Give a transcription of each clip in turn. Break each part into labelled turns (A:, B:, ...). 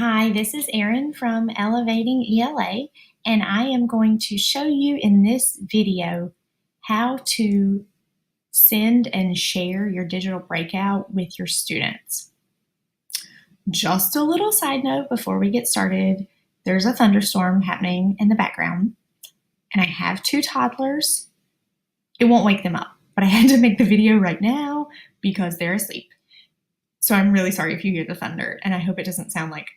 A: Hi, this is Erin from Elevating ELA, and I am going to show you in this video how to send and share your digital breakout with your students. Just a little side note before we get started, there's a thunderstorm happening in the background, and I have 2 toddlers. It won't wake them up, but I had to make the video right now because they're asleep. So I'm really sorry if you hear the thunder, and I hope it doesn't sound like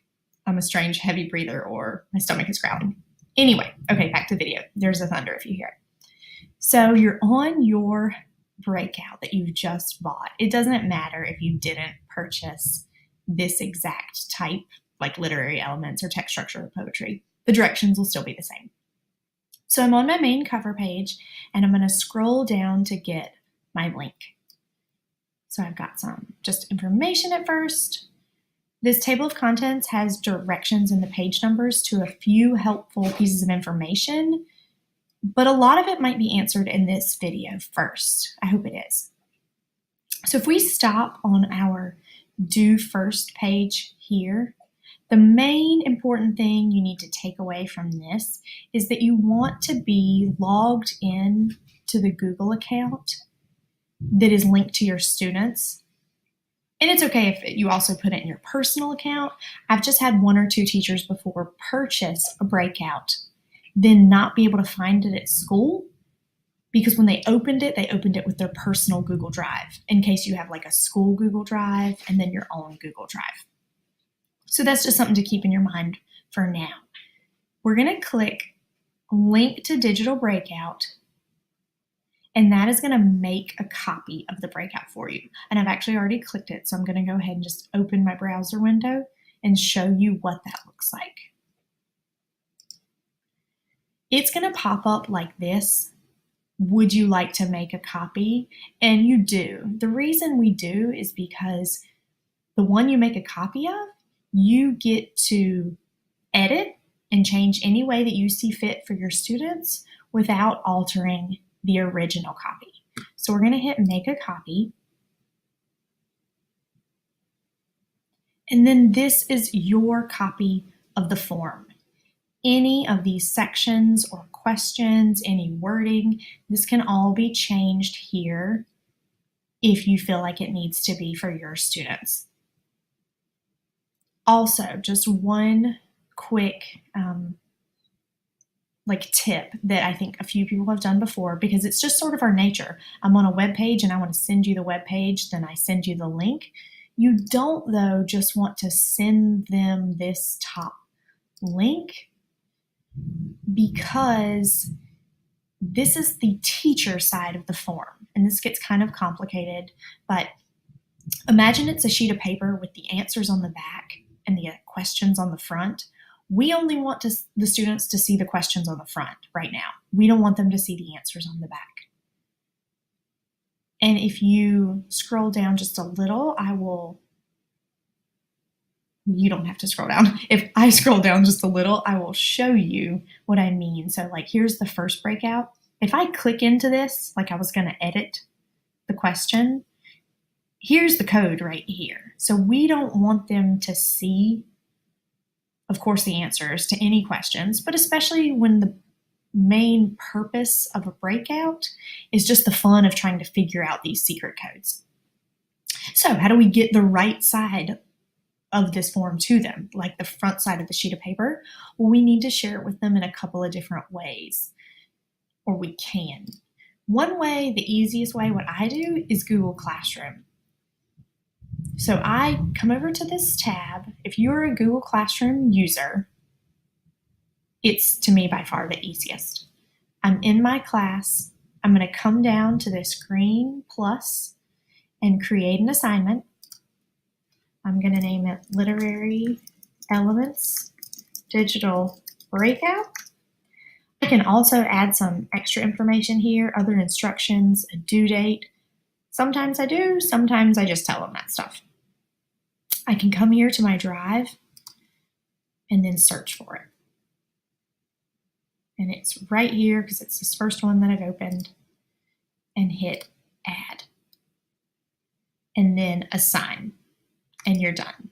A: I'm a strange heavy breather or my stomach is growling. Anyway, okay, back to the video. There's the thunder if you hear it. So you're on your breakout that you've just bought. It doesn't matter if you didn't purchase this exact type, like literary elements or text structure or poetry. The directions will still be the same. So I'm on my main cover page, and I'm going to scroll down to get my link. So I've got some just information at first. This table of contents has directions and the page numbers to a few helpful pieces of information, but a lot of it might be answered in this video first. I hope it is. So if we stop on our Do First page here, the main important thing you need to take away from this is that you want to be logged in to the Google account that is linked to your students. And it's okay if you also put it in your personal account. I've just had 1 or 2 teachers before purchase a breakout, then not be able to find it at school because when they opened it with their personal Google Drive, in case you have like a school Google Drive and then your own Google Drive. So that's just something to keep in your mind for now. We're going to click Link to Digital Breakout, and that is going to make a copy of the breakout for you. And I've actually already clicked it, so I'm going to go ahead and just open my browser window and show you what that looks like. It's going to pop up like this. Would you like to make a copy? And you do. The reason we do is because the one you make a copy of, you get to edit and change any way that you see fit for your students without altering the original copy. So we're going to hit make a copy. And then this is your copy of the form. Any of these sections or questions, any wording, this can all be changed here if you feel like it needs to be for your students. Also, just one quick tip that I think a few people have done before, because it's just sort of our nature. I'm on a web page and I want to send you the web page, then I send you the link. You don't, though, just want to send them this top link because this is the teacher side of the form, and this gets kind of complicated, but imagine it's a sheet of paper with the answers on the back and the questions on the front. We only want the students to see the questions on the front right now. We don't want them to see the answers on the back. And if you scroll down just a little, you don't have to scroll down. If I scroll down just a little, I will show you what I mean. So like here's the first breakout. If I click into this, like I was going to edit the question, here's the code right here. So we don't want them to see, of course, the answers to any questions, but especially when the main purpose of a breakout is just the fun of trying to figure out these secret codes. So how do we get the right side of this form to them, like the front side of the sheet of paper? Well, we need to share it with them in a couple of different ways, or we can. One way, the easiest way, what I do is Google Classroom. So I come over to this tab. If you're a Google Classroom user, it's to me by far the easiest. I'm in my class. I'm going to come down to this green plus and create an assignment. I'm going to name it Literary Elements Digital Breakout. I can also add some extra information here, other instructions, a due date. Sometimes I do, sometimes I just tell them that stuff. I can come here to my drive and then search for it. And it's right here because it's this first one that I've opened, and hit add. And then assign, and you're done.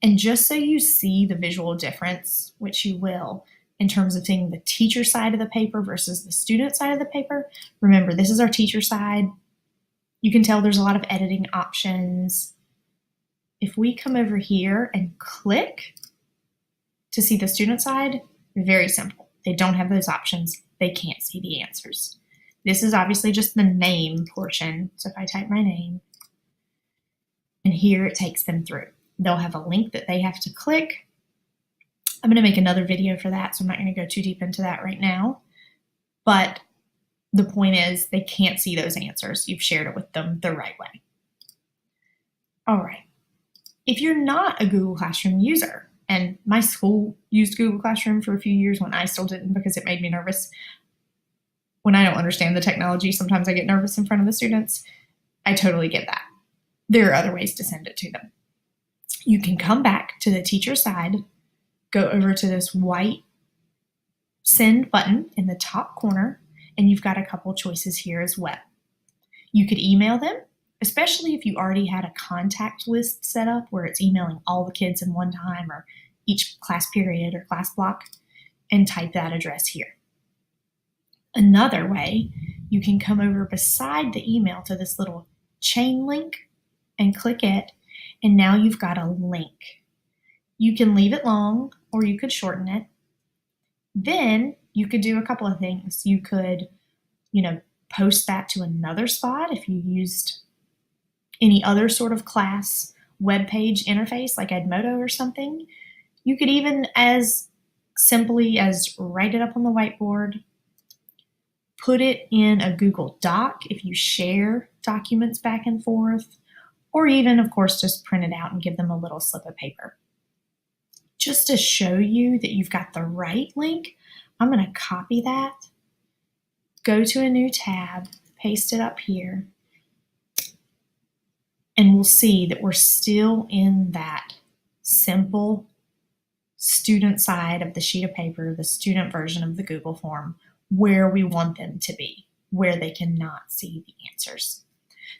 A: And just so you see the visual difference, which you will, in terms of seeing the teacher side of the paper versus the student side of the paper, remember, this is our teacher side. You can tell there's a lot of editing options. If we come over here and click to see the student side, very simple. They don't have those options. They can't see the answers. This is obviously just the name portion. So if I type my name, and here it takes them through. They'll have a link that they have to click. I'm going to make another video for that, so I'm not going to go too deep into that right now. But the point is they can't see those answers. You've shared it with them the right way. All right. If you're not a Google Classroom user, and my school used Google Classroom for a few years when I still didn't because it made me nervous. When I don't understand the technology, sometimes I get nervous in front of the students. I totally get that. There are other ways to send it to them. You can come back to the teacher side, go over to this white send button in the top corner, and you've got a couple choices here as well. You could email them, especially if you already had a contact list set up where it's emailing all the kids in one time or each class period or class block, and type that address here. Another way, you can come over beside the email to this little chain link and click it, and now you've got a link. You can leave it long or you could shorten it. Then you could do a couple of things. You could, post that to another spot if you used any other sort of class web page interface like Edmodo or something. You could even as simply as write it up on the whiteboard, put it in a Google Doc if you share documents back and forth, or even, of course, just print it out and give them a little slip of paper. Just to show you that you've got the right link, I'm going to copy that, go to a new tab, paste it up here, and we'll see that we're still in that simple student side of the sheet of paper, the student version of the Google form, where we want them to be, where they cannot see the answers.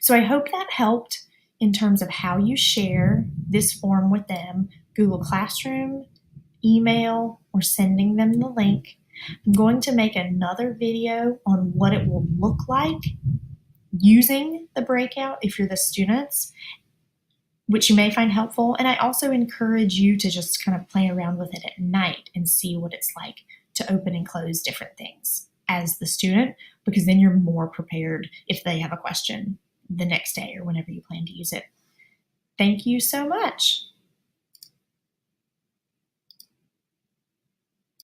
A: So I hope that helped in terms of how you share this form with them, Google Classroom, email, or sending them the link. I'm going to make another video on what it will look like using the breakout if you're the students, which you may find helpful. And I also encourage you to just kind of play around with it at night and see what it's like to open and close different things as the student, because then you're more prepared if they have a question the next day or whenever you plan to use it. Thank you so much.